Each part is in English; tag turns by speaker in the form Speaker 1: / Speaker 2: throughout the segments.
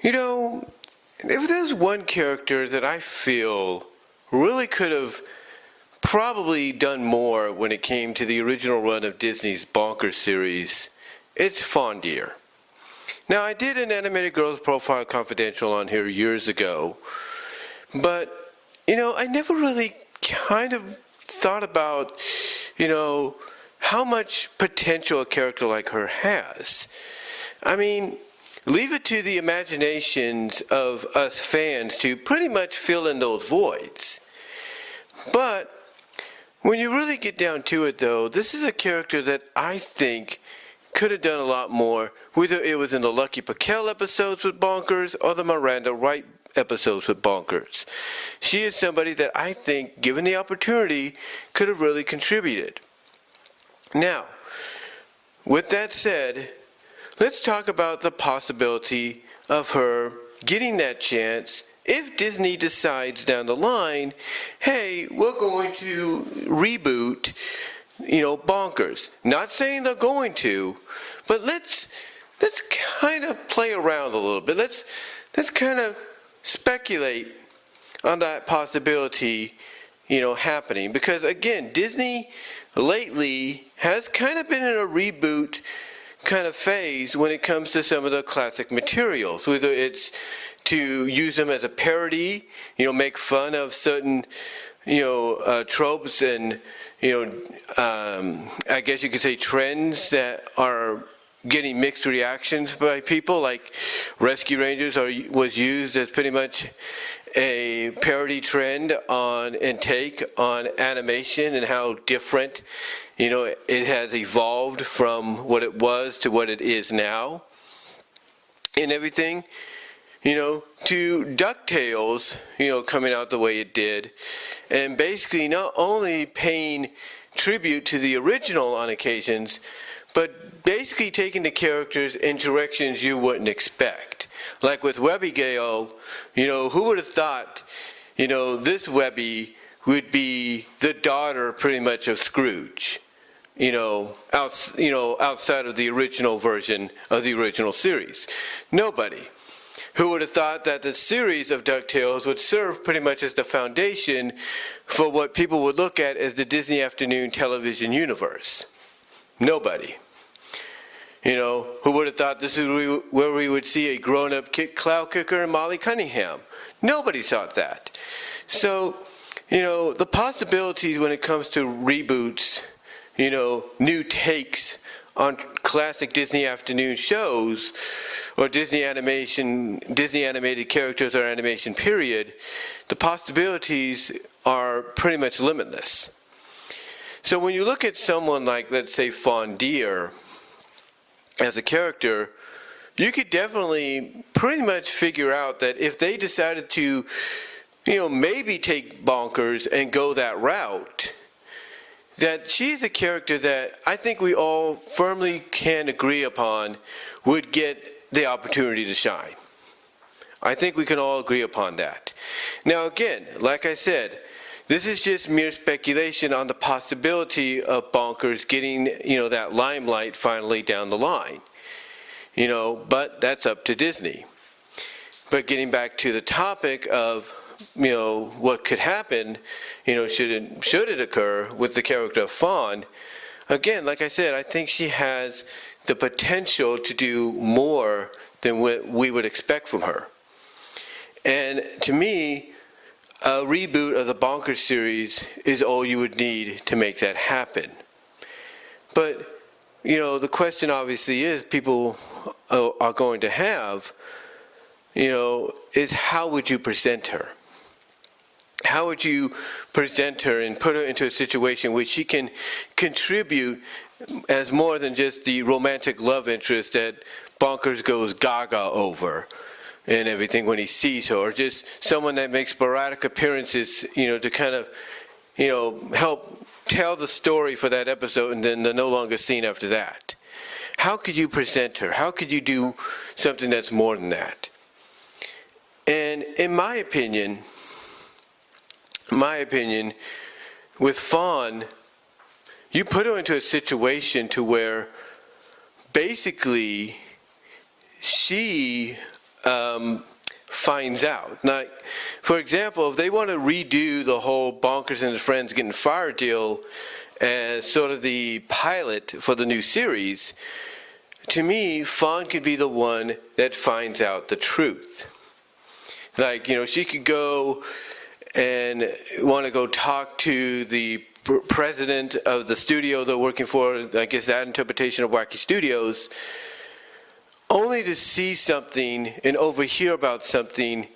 Speaker 1: You know, if there's one character that I feel really could have probably done more when it came to the original run of Disney's Bonkers series, it's Fawn Deer. Now, I did an Animated Girls Profile Confidential on here years ago, but, I never really kind of thought about, how much potential a character like her has. I mean, leave it to the imaginations of us fans to pretty much fill in those voids. But when you really get down to it, though, this is a character that I think could have done a lot more, whether it was in the Lucky Paquel episodes with Bonkers or the Miranda Wright episodes with Bonkers. She is somebody that I think, given the opportunity, could have really contributed. Now, with that said, let's talk about the possibility of her getting that chance if Disney decides down the line, hey, we're going to reboot, Bonkers. Not saying they're going to, but let's kind of play around a little bit. Let's kind of speculate on that possibility, happening. Because again, Disney lately has kind of been in a reboot kind of phase when it comes to some of the classic materials, whether it's to use them as a parody, make fun of certain, tropes and, I guess you could say trends that are getting mixed reactions by people, like Rescue Rangers was used as pretty much a parody trend and take on animation and how different, it has evolved from what it was to what it is now and everything. To DuckTales, coming out the way it did, and basically not only paying tribute to the original on occasions, but basically taking the characters in directions you wouldn't expect. Like with Webby Gale, who would have thought, this Webby would be the daughter pretty much of Scrooge, outside of the original version of the original series. Nobody. Who would have thought that the series of DuckTales would serve pretty much as the foundation for what people would look at as the Disney Afternoon television universe? Nobody. Who would have thought this is where we would see a grown-up Cloud Kicker and Molly Cunningham? Nobody thought that. So, the possibilities when it comes to reboots, new takes on classic Disney Afternoon shows or Disney animated characters or animation period, the possibilities are pretty much limitless. So when you look at someone like, let's say, Fawn Deer as a character, you could definitely pretty much figure out that if they decided to, maybe take Bonkers and go that route, that she's a character that I think we all firmly can agree upon would get the opportunity to shine. I think we can all agree upon that. Now again, like I said, this is just mere speculation on the possibility of Bonkers getting, that limelight finally down the line. But that's up to Disney. But getting back to the topic of what could happen, should it occur with the character of Fawn, again, like I said, I think she has the potential to do more than what we would expect from her. And to me, a reboot of the Bonkers series is all you would need to make that happen. But, the question obviously is people are going to have, is how would you present her? How would you present her and put her into a situation where she can contribute as more than just the romantic love interest that Bonkers goes gaga over and everything when he sees her, or just someone that makes sporadic appearances, to kind of, help tell the story for that episode and then they're no longer seen after that? How could you present her? How could you do something that's more than that? And in my opinion, with Fawn, you put her into a situation to where basically she finds out. Now, for example, if they want to redo the whole Bonkers and his friends getting fired deal as sort of the pilot for the new series, to me, Fawn could be the one that finds out the truth. Like, she could go and want to go talk to the president of the studio they're working for, I guess that interpretation of Wacky Studios, only to see something and overhear about something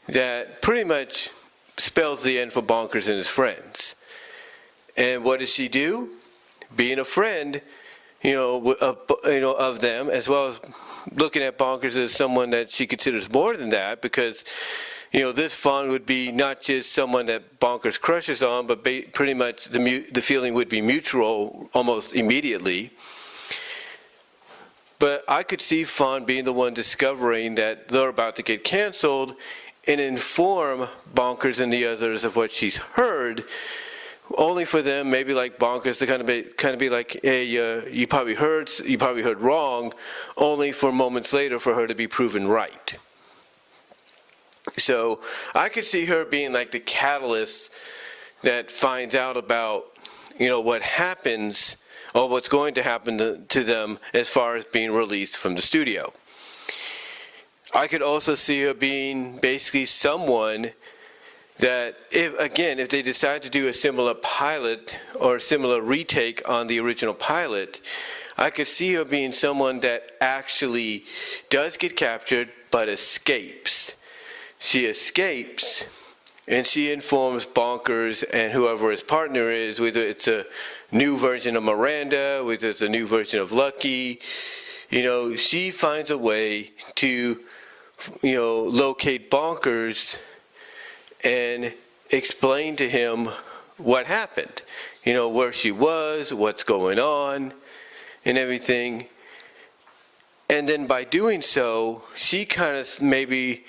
Speaker 1: that pretty much spells the end for Bonkers and his friends. And what does she do? Being a friend, of them, as well as looking at Bonkers as someone that she considers more than that, because this Fawn would be not just someone that Bonkers crushes on, but pretty much the feeling would be mutual almost immediately. But I could see Fawn being the one discovering that they're about to get canceled and inform Bonkers and the others of what she's heard, only for them, maybe like Bonkers, to kind of be like, hey, you probably heard wrong, only for moments later for her to be proven right. So I could see her being like the catalyst that finds out about, what happens or what's going to happen to them as far as being released from the studio. I could also see her being basically someone that if they decide to do a similar pilot or a similar retake on the original pilot, I could see her being someone that actually does get captured but escapes. She escapes and she informs Bonkers and whoever his partner is, whether it's a new version of Miranda, whether it's a new version of Lucky, she finds a way to, locate Bonkers and explain to him what happened, where she was, what's going on, and everything. And then by doing so, she kind of maybe,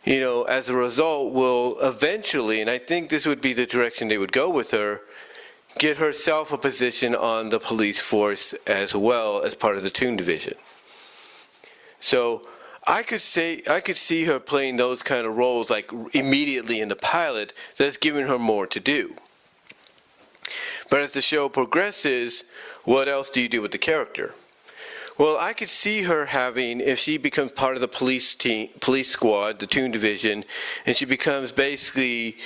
Speaker 1: as a result, will eventually, and I think this would be the direction they would go with her, get herself a position on the police force as well as part of the Toon Division. So I could see her playing those kind of roles like immediately in the pilot. That's giving her more to do. But as the show progresses, what else do you do with the character? Well, I could see her having, if she becomes part of the police squad, the Toon Division, and she becomes basically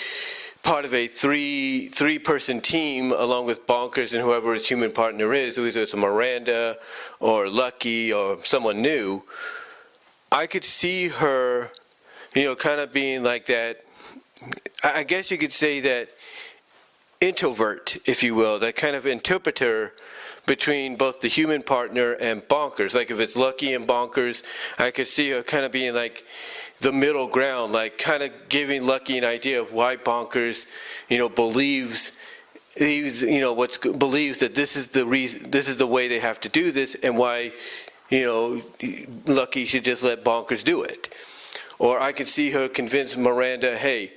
Speaker 1: part of a three-person team along with Bonkers and whoever his human partner is, whether it's a Miranda or Lucky or someone new, I could see her, kind of being like that, I guess you could say that introvert, if you will, that kind of interpreter between both the human partner and Bonkers. Like if it's Lucky and Bonkers, I could see her kind of being like the middle ground, like kind of giving Lucky an idea of why Bonkers, believes that this is the reason, this is the way they have to do this, and why, Lucky should just let Bonkers do it. Or I could see her convince Miranda, hey,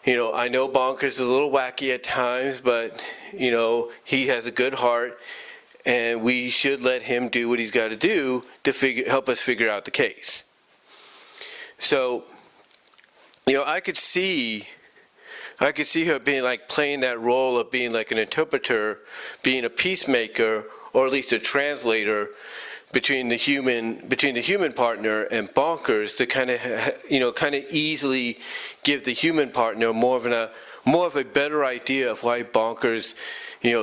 Speaker 1: I know Bonkers is a little wacky at times, but, he has a good heart, and we should let him do what he's got to do to help us figure out the case. So, I could see her being like playing that role of being like an interpreter, being a peacemaker, or at least a translator between the human partner and Bonkers, to kind of easily give the human partner more of a better idea of why Bonkers,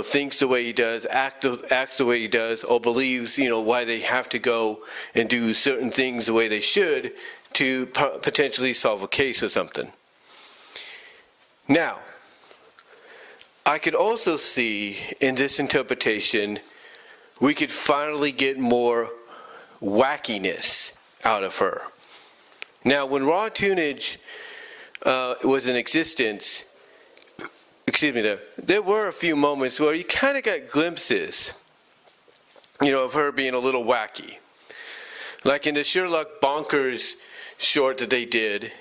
Speaker 1: thinks the way he does, acts the way he does, or believes, why they have to go and do certain things the way they should to potentially solve a case or something. Now, I could also see in this interpretation, we could finally get more wackiness out of her. Now, when raw tunage was in existence, there were a few moments where you kind of got glimpses, of her being a little wacky. Like in the Sherlock Bonkers short that they did,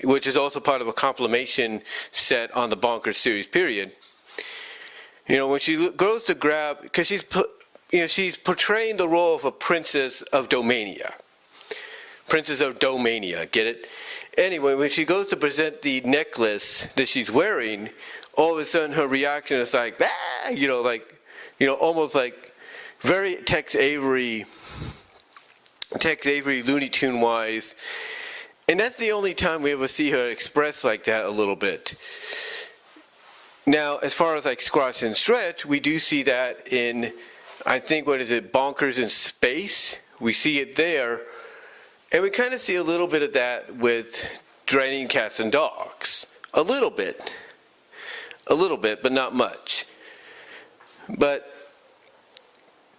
Speaker 1: which is also part of a compilation set on the Bonkers series period. When she goes to grab, because she's portraying the role of a princess of Domania, Princess of Domania, get it? Anyway, when she goes to present the necklace that she's wearing, all of a sudden her reaction is like, ah, almost like very Tex Avery Looney Tune wise. And that's the only time we ever see her express like that a little bit. Now, as far as like Squash and Stretch, we do see that in, I think, Bonkers in Space? We see it there. And we kind of see a little bit of that with Draining Cats and Dogs. A little bit, but not much. But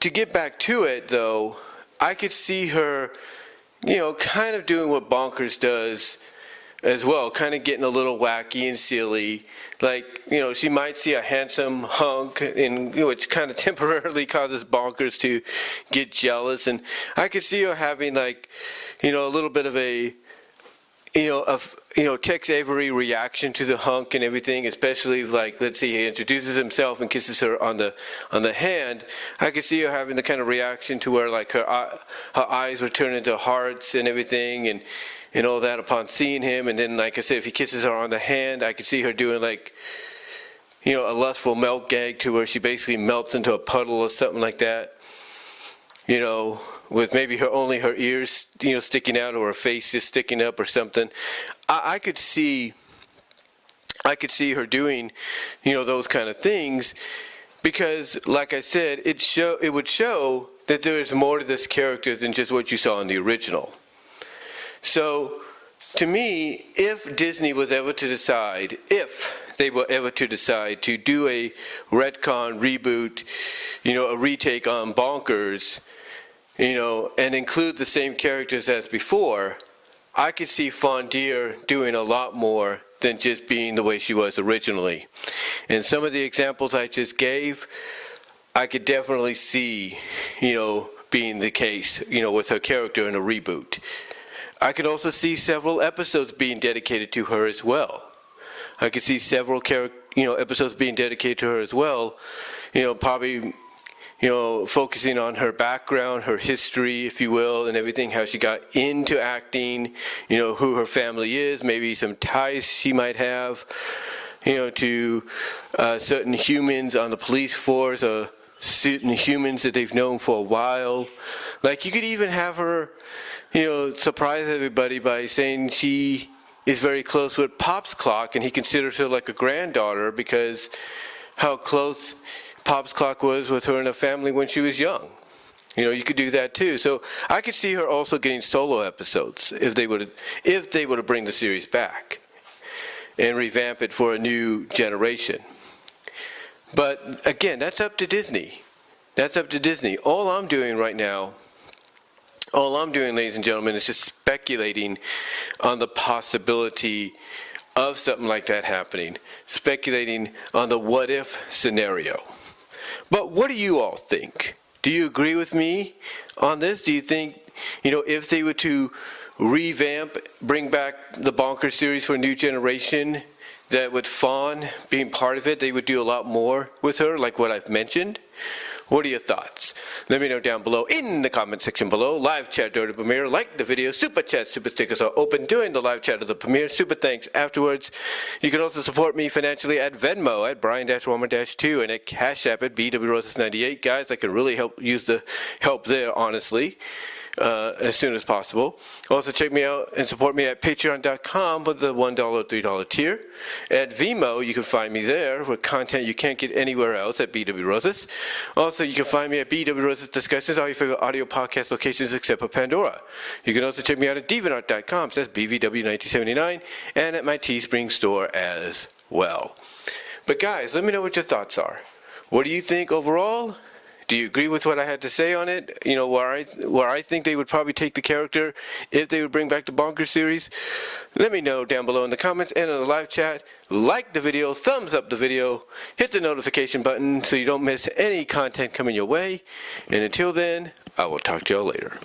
Speaker 1: to get back to it, though, I could see her, kind of doing what Bonkers does as well, kind of getting a little wacky and silly. Like, she might see a handsome hunk, which kind of temporarily causes Bonkers to get jealous. And I could see her having, like, a little bit of a, Tex Avery reaction to the hunk and everything, especially if, like, let's see, he introduces himself and kisses her on the hand. I could see her having the kind of reaction to where, like, her eyes would turn into hearts and everything, and all that upon seeing him. And then, like I said, if he kisses her on the hand, I could see her doing, like, a lustful melt gag to where she basically melts into a puddle or something like that. With maybe only her ears, sticking out, or her face just sticking up or something. I could see her doing, those kind of things, because, like I said, it would show that there is more to this character than just what you saw in the original. So, to me, if Disney was ever to decide, they were ever to decide to do a retcon, reboot, a retake on Bonkers, and include the same characters as before, I could see Fawn Deer doing a lot more than just being the way she was originally. And some of the examples I just gave, I could definitely see, being the case, with her character in a reboot. I could also see several episodes being dedicated to her as well. I could see several episodes being dedicated to her as well, probably, focusing on her background, her history, if you will, and everything, how she got into acting, who her family is, maybe some ties she might have, to certain humans on the police force, or certain humans that they've known for a while. Like, you could even have her, surprise everybody by saying she is very close with Pop's Clock, and he considers her like a granddaughter because how close Pop's Clock was with her and her family when she was young. You could do that too. So I could see her also getting solo episodes if they were to bring the series back and revamp it for a new generation. But again, that's up to Disney. All I'm doing, ladies and gentlemen, is just speculating on the possibility of something like that happening, speculating on the what-if scenario. But what do you all think? Do you agree with me on this? Do you think, if they were to revamp, bring back the Bonkers series for a new generation, that with Fawn being part of it, they would do a lot more with her, like what I've mentioned? What are your thoughts? Let me know down below in the comment section below. Live chat during the premiere. Like the video. Super chat, super stickers are open during the live chat of the premiere. Super thanks afterwards. You can also support me financially at Venmo at Brian-Warmer-2 and at Cash App at BWRoses98. Guys, I can really use the help there, honestly. As soon as possible. Also check me out and support me at patreon.com with the $1 or $3 tier. At VENMO, you can find me there with content you can't get anywhere else at BW Roses. Also, you can find me at BW Roses Discussions, all your favorite audio podcast locations except for Pandora. You can also check me out at deviantart.com, so that's BVW1979, and at my Teespring store as well. But guys, let me know what your thoughts are. What do you think overall? Do you agree with what I had to say on it? Where I think they would probably take the character if they would bring back the Bonkers series? Let me know down below in the comments and in the live chat. Like the video, thumbs up the video, hit the notification button so you don't miss any content coming your way. And until then, I will talk to y'all later.